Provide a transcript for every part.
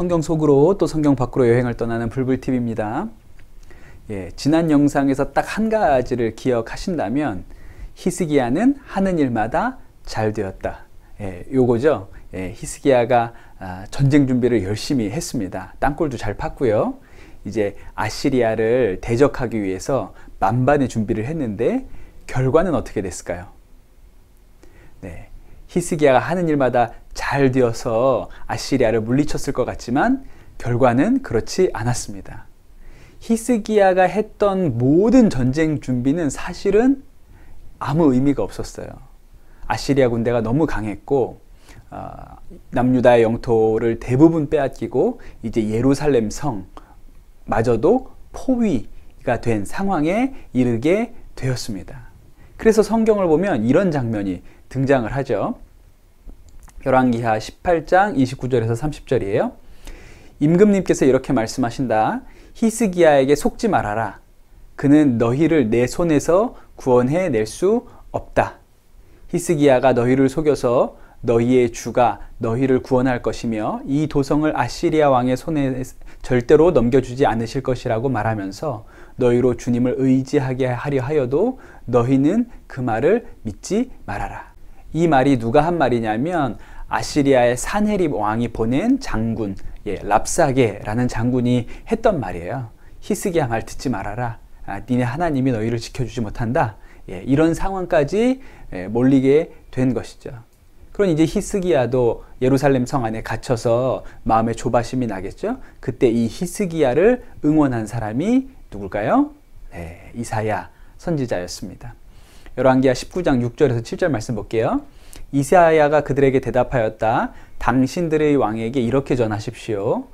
성경 속으로 또 성경 밖으로 여행을 떠나는 불불TV입니다. 지난 영상에서 딱 한 가지를 기억하신다면 히스기야는 하는 일마다 잘 되었다. 요거죠. 히스기야가 전쟁 준비를 열심히 했습니다. 땅굴도 잘 팠고요. 이제 아시리아를 대적하기 위해서 만반의 준비를 했는데 결과는 어떻게 됐을까요? 히스기야가 하는 일마다 잘 되어서 아시리아를 물리쳤을 것 같지만 결과는 그렇지 않았습니다. 히스기야가 했던 모든 전쟁 준비는 사실은 아무 의미가 없었어요. 아시리아 군대가 너무 강했고 남유다의 영토를 대부분 빼앗기고 이제 예루살렘 성마저도 포위가 된 상황에 이르게 되었습니다. 그래서 성경을 보면 이런 장면이 등장을 하죠. 열왕기하 18장 29절에서 30절이에요. 임금님께서 이렇게 말씀하신다. 히스기야에게 속지 말아라. 그는 너희를 내 손에서 구원해 낼 수 없다. 히스기야가 너희를 속여서 너희의 주가 너희를 구원할 것이며 이 도성을 아시리아 왕의 손에 절대로 넘겨주지 않으실 것이라고 말하면서 너희로 주님을 의지하게 하려 하여도 너희는 그 말을 믿지 말아라. 이 말이 누가 한 말이냐면 아시리아의 산헤립 왕이 보낸 장군 랍사게라는 장군이 했던 말이에요. 히스기야 말 듣지 말아라. 니네 하나님이 너희를 지켜주지 못한다. 이런 상황까지 몰리게 된 것이죠. 그러니 이제 히스기야도 예루살렘 성 안에 갇혀서 마음에 조바심이 나겠죠. 그때 이 히스기야를 응원한 사람이 누굴까요? 이사야 선지자였습니다. 열왕기하 19장 6절에서 7절 말씀 볼게요. 이사야가 그들에게 대답하였다. 당신들의 왕에게 이렇게 전하십시오.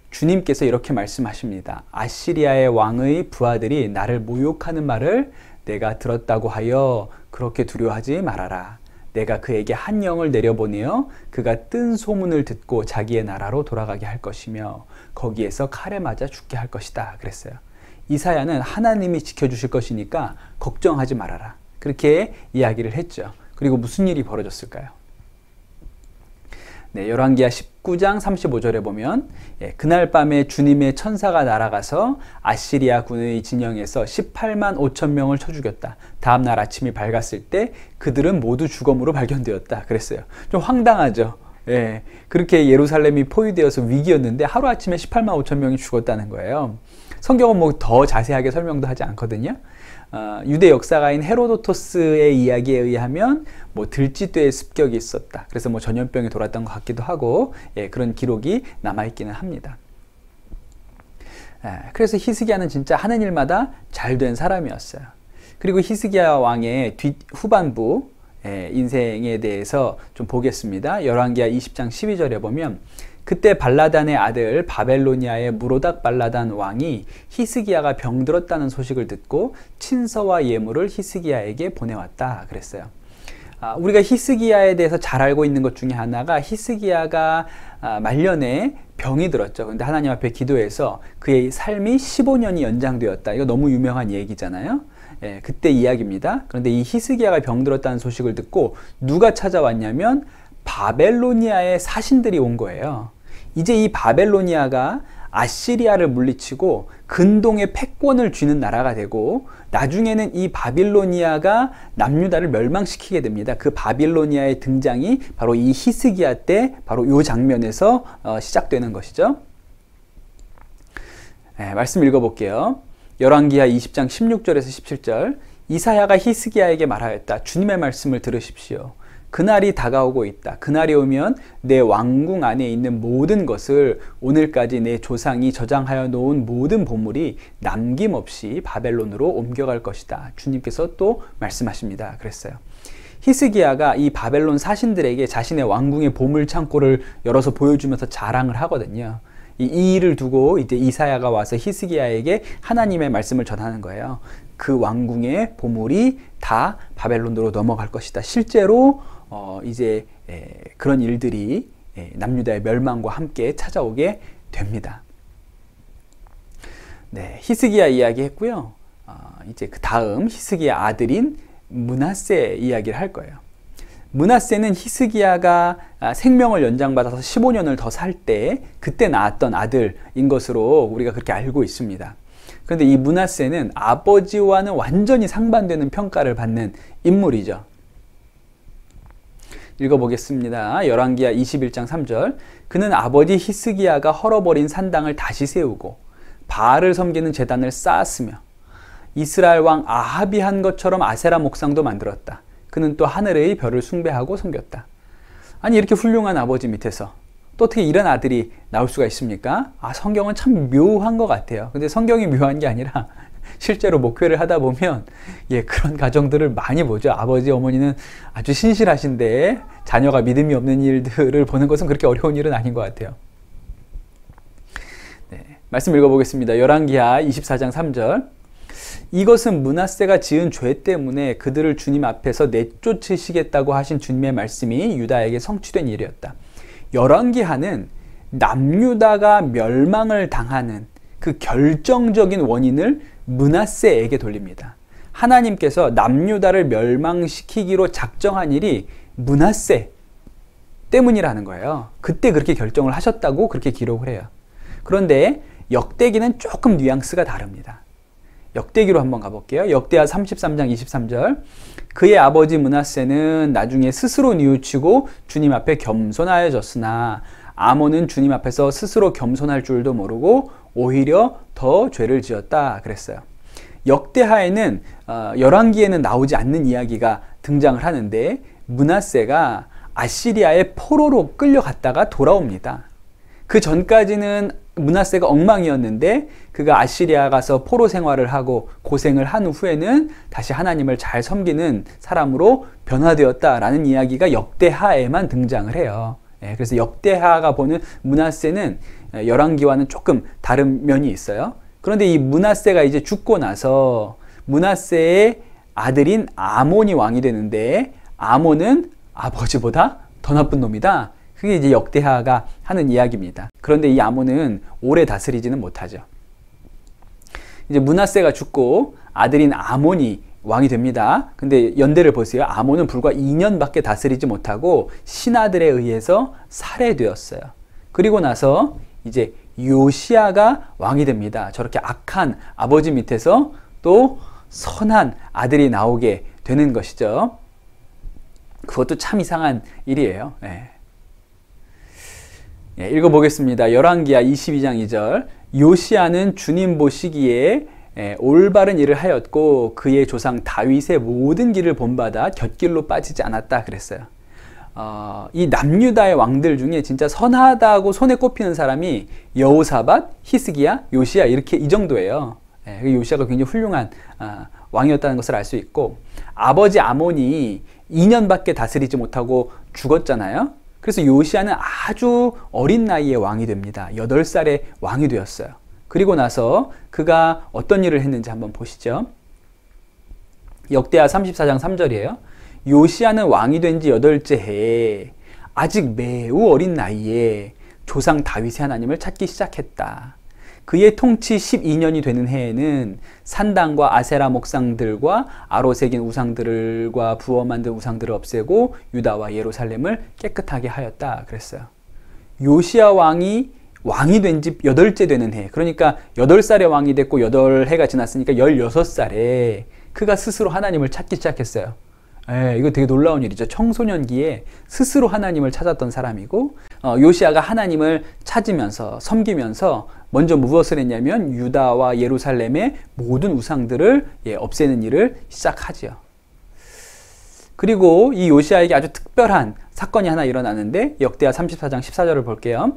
주님께서 이렇게 말씀하십니다. 아시리아의 왕의 부하들이 나를 모욕하는 말을 내가 들었다고 하여 그렇게 두려워하지 말아라. 내가 그에게 한 영을 내려보내어 그가 뜬 소문을 듣고 자기의 나라로 돌아가게 할 것이며 거기에서 칼에 맞아 죽게 할 것이다. 그랬어요. 이사야는 하나님이 지켜주실 것이니까 걱정하지 말아라. 그렇게 이야기를 했죠. 그리고 무슨 일이 벌어졌을까요? 열왕기하 19장 35절에 보면 그날 밤에 주님의 천사가 날아가서 아시리아 군의 진영에서 18만 5천 명을 쳐 죽였다. 다음날 아침이 밝았을 때 그들은 모두 죽음으로 발견되었다. 그랬어요. 좀 황당하죠. 그렇게 예루살렘이 포위되어서 위기였는데 하루아침에 18만 5천 명이 죽었다는 거예요. 성경은 뭐 더 자세하게 설명도 하지 않거든요. 유대 역사가인 헤로도토스의 이야기에 의하면 뭐 들쥐떼의 습격이 있었다. 그래서 뭐 전염병이 돌았던 것 같기도 하고 그런 기록이 남아있기는 합니다. 그래서 히스기야는 진짜 하는 일마다 잘된 사람이었어요. 그리고 히스기야 왕의 후반부 인생에 대해서 좀 보겠습니다. 열왕기하 20장 12절에 보면 그때 발라단의 아들 바벨로니아의 무로닥 발라단 왕이 히스기야가 병들었다는 소식을 듣고 친서와 예물을 히스기야에게 보내왔다 그랬어요. 우리가 히스기야에 대해서 잘 알고 있는 것 중에 하나가 히스기야가 말년에 병이 들었죠. 그런데 하나님 앞에 기도해서 그의 삶이 15년이 연장되었다. 이거 너무 유명한 얘기잖아요. 그때 이야기입니다. 그런데 이 히스기야가 병들었다는 소식을 듣고 누가 찾아왔냐면 바벨로니아의 사신들이 온 거예요. 이제 이 바벨로니아가 아시리아를 물리치고 근동의 패권을 쥐는 나라가 되고 나중에는 이 바빌로니아가 남유다를 멸망시키게 됩니다. 그 바빌로니아의 등장이 바로 이 히스기야 때 바로 이 장면에서 시작되는 것이죠. 말씀 읽어볼게요. 열왕기하 20장 16절에서 17절 이사야가 히스기야에게 말하였다. 주님의 말씀을 들으십시오. 그날이 다가오고 있다. 그날이 오면 내 왕궁 안에 있는 모든 것을 오늘까지 내 조상이 저장하여 놓은 모든 보물이 남김없이 바벨론으로 옮겨갈 것이다. 주님께서 또 말씀하십니다. 그랬어요. 히스기야가 이 바벨론 사신들에게 자신의 왕궁의 보물 창고를 열어서 보여주면서 자랑을 하거든요. 이 일을 두고 이제 이사야가 와서 히스기야에게 하나님의 말씀을 전하는 거예요. 그 왕궁의 보물이 다 바벨론으로 넘어갈 것이다. 실제로 이제 그런 일들이 남유다의 멸망과 함께 찾아오게 됩니다. 히스기야 이야기 했고요. 이제 그 다음 히스기야 아들인 므낫세 이야기를 할 거예요. 므낫세는 히스기야가 생명을 연장받아서 15년을 더 살 때 그때 낳았던 아들인 것으로 우리가 그렇게 알고 있습니다. 그런데 이 므낫세는 아버지와는 완전히 상반되는 평가를 받는 인물이죠. 읽어보겠습니다. 열왕기하 21장 3절. 그는 아버지 히스기야가 헐어버린 산당을 다시 세우고 바알을 섬기는 제단을 쌓았으며 이스라엘 왕 아합이 한 것처럼 아세라 목상도 만들었다. 그는 또 하늘의 별을 숭배하고 섬겼다. 아니, 이렇게 훌륭한 아버지 밑에서 또 어떻게 이런 아들이 나올 수가 있습니까? 성경은 참 묘한 것 같아요. 근데 성경이 묘한 게 아니라 실제로 목회를 하다 보면 그런 가정들을 많이 보죠. 아버지, 어머니는 아주 신실하신데 자녀가 믿음이 없는 일들을 보는 것은 그렇게 어려운 일은 아닌 것 같아요. 말씀 읽어보겠습니다. 열왕기하 24장 3절. 이것은 므낫세가 지은 죄 때문에 그들을 주님 앞에서 내쫓으시겠다고 하신 주님의 말씀이 유다에게 성취된 일이었다. 열왕기하는 남유다가 멸망을 당하는 그 결정적인 원인을 므낫세에게 돌립니다. 하나님께서 남유다를 멸망시키기로 작정한 일이 므낫세 때문이라는 거예요. 그때 그렇게 결정을 하셨다고 그렇게 기록을 해요. 그런데 역대기는 조금 뉘앙스가 다릅니다. 역대기로 한번 가볼게요. 역대하 33장 23절. 그의 아버지 므낫세는 나중에 스스로 뉘우치고 주님 앞에 겸손하여졌으나 아몬은 주님 앞에서 스스로 겸손할 줄도 모르고 오히려 더 죄를 지었다 그랬어요. 역대하에는 열왕기에는 나오지 않는 이야기가 등장을 하는데 므낫세가 아시리아의 포로로 끌려갔다가 돌아옵니다. 그 전까지는 므낫세가 엉망이었는데 그가 아시리아 가서 포로 생활을 하고 고생을 한 후에는 다시 하나님을 잘 섬기는 사람으로 변화되었다라는 이야기가 역대하에만 등장을 해요. 그래서 역대하가 보는 므낫세는 열왕기와는 조금 다른 면이 있어요. 그런데 이 므낫세가 이제 죽고 나서 므낫세의 아들인 아몬이 왕이 되는데 아몬은 아버지보다 더 나쁜 놈이다. 그게 이제 역대하가 하는 이야기입니다. 그런데 이 아몬은 오래 다스리지는 못하죠. 이제 므낫세가 죽고 아들인 아몬이 왕이 됩니다. 근데 연대를 보세요. 아몬은 불과 2년밖에 다스리지 못하고 신하들에 의해서 살해되었어요. 그리고 나서 이제 요시야가 왕이 됩니다. 저렇게 악한 아버지 밑에서 또 선한 아들이 나오게 되는 것이죠. 그것도 참 이상한 일이에요. 읽어보겠습니다. 열왕기하 22장 2절. 요시야는 주님 보시기에 올바른 일을 하였고 그의 조상 다윗의 모든 길을 본받아 곁길로 빠지지 않았다 그랬어요. 이 남유다의 왕들 중에 진짜 선하다고 손에 꼽히는 사람이 여호사밧, 히스기야, 요시야 이렇게 이 정도예요. 요시야가 굉장히 훌륭한 왕이었다는 것을 알 수 있고 아버지 아몬이 2년밖에 다스리지 못하고 죽었잖아요. 그래서 요시야는 아주 어린 나이에 왕이 됩니다. 8살에 왕이 되었어요. 그리고 나서 그가 어떤 일을 했는지 한번 보시죠. 역대하 34장 3절이에요. 요시야는 왕이 된 지 8째 해에 아직 매우 어린 나이에 조상 다윗의 하나님을 찾기 시작했다. 그의 통치 12년이 되는 해에는 산당과 아세라 목상들과 아로새긴 우상들과 부어 만든 우상들을 없애고 유다와 예루살렘을 깨끗하게 하였다 그랬어요. 요시야 왕이 된 지 8째 되는 해, 그러니까 8살에 왕이 됐고 8해가 지났으니까 16살에 그가 스스로 하나님을 찾기 시작했어요. 이거 되게 놀라운 일이죠. 청소년기에 스스로 하나님을 찾았던 사람이고 요시야가 하나님을 찾으면서 섬기면서 먼저 무엇을 했냐면 유다와 예루살렘의 모든 우상들을 없애는 일을 시작하지요. 그리고 이 요시야에게 아주 특별한 사건이 하나 일어나는데 역대하 34장 14절을 볼게요.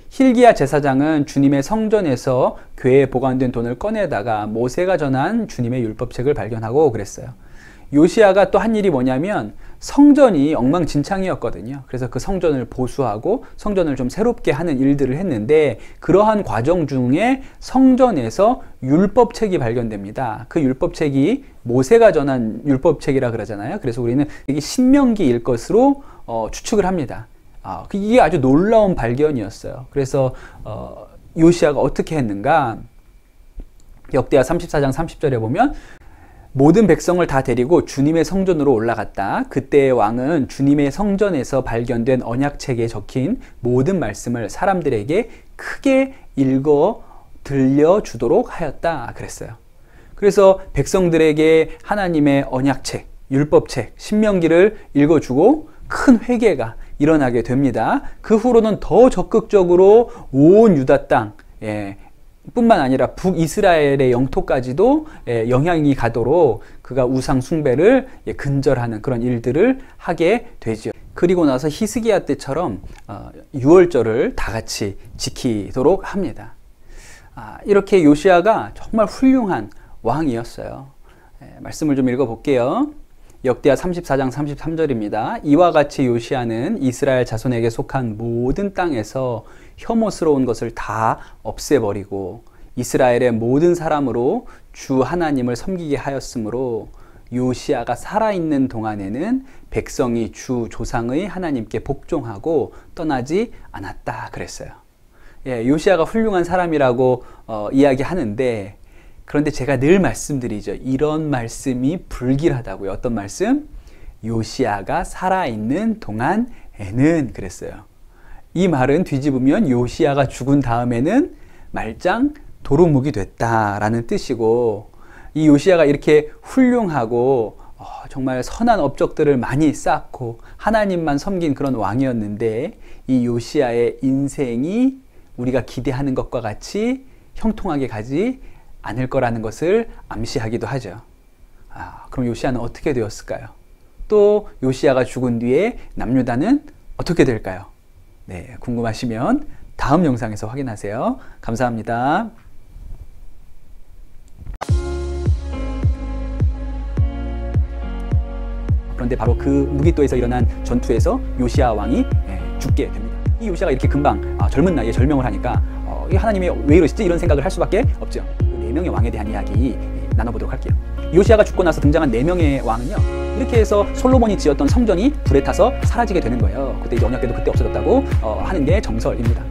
힐기야 제사장은 주님의 성전에서 궤에 보관된 돈을 꺼내다가 모세가 전한 주님의 율법책을 발견하고 그랬어요. 요시야가 또 한 일이 뭐냐면 성전이 엉망진창이었거든요. 그래서 그 성전을 보수하고 성전을 좀 새롭게 하는 일들을 했는데 그러한 과정 중에 성전에서 율법책이 발견됩니다. 그 율법책이 모세가 전한 율법책이라 그러잖아요. 그래서 우리는 이게 신명기일 것으로 추측을 합니다. 이게 아주 놀라운 발견이었어요. 그래서 요시야가 어떻게 했는가? 역대하 34장 30절에 보면 모든 백성을 다 데리고 주님의 성전으로 올라갔다. 그때의 왕은 주님의 성전에서 발견된 언약책에 적힌 모든 말씀을 사람들에게 크게 읽어 들려주도록 하였다 그랬어요. 그래서 백성들에게 하나님의 언약책, 율법책, 신명기를 읽어주고 큰 회개가 일어나게 됩니다. 그 후로는 더 적극적으로 온 유다 땅 뿐만 아니라 북이스라엘의 영토까지도 영향이 가도록 그가 우상 숭배를 근절하는 그런 일들을 하게 되죠. 그리고 나서 히스기야 때처럼 유월절을 다 같이 지키도록 합니다. 이렇게 요시야가 정말 훌륭한 왕이었어요. 말씀을 좀 읽어볼게요. 역대하 34장 33절입니다. 이와 같이 요시야는 이스라엘 자손에게 속한 모든 땅에서 혐오스러운 것을 다 없애버리고 이스라엘의 모든 사람으로 주 하나님을 섬기게 하였으므로 요시야가 살아있는 동안에는 백성이 주 조상의 하나님께 복종하고 떠나지 않았다 그랬어요. 요시야가 훌륭한 사람이라고 이야기하는데, 그런데 제가 늘 말씀드리죠. 이런 말씀이 불길하다고요. 어떤 말씀? 요시야가 살아있는 동안에는 그랬어요. 이 말은 뒤집으면 요시야가 죽은 다음에는 말짱 도루묵이 됐다라는 뜻이고, 이 요시야가 이렇게 훌륭하고 정말 선한 업적들을 많이 쌓고 하나님만 섬긴 그런 왕이었는데, 이 요시야의 인생이 우리가 기대하는 것과 같이 형통하게 가지 않을 거라는 것을 암시하기도 하죠. 그럼 요시야는 어떻게 되었을까요? 또 요시야가 죽은 뒤에 남유다는 어떻게 될까요? 네, 궁금하시면 다음 영상에서 확인하세요. 감사합니다. 그런데 바로 그 무기또에서 일어난 전투에서 요시야 왕이 죽게 됩니다. 이 요시야가 이렇게 금방 젊은 나이에 절명을 하니까 하나님이 왜 이러시지? 이런 생각을 할 수밖에 없죠. 4명의 왕에 대한 이야기 나눠보도록 할게요. 요시야가 죽고 나서 등장한 4명의 왕은요, 이렇게 해서 솔로몬이 지었던 성전이 불에 타서 사라지게 되는 거예요. 그때 이제 언약궤도 그때 없어졌다고 하는 게 정설입니다.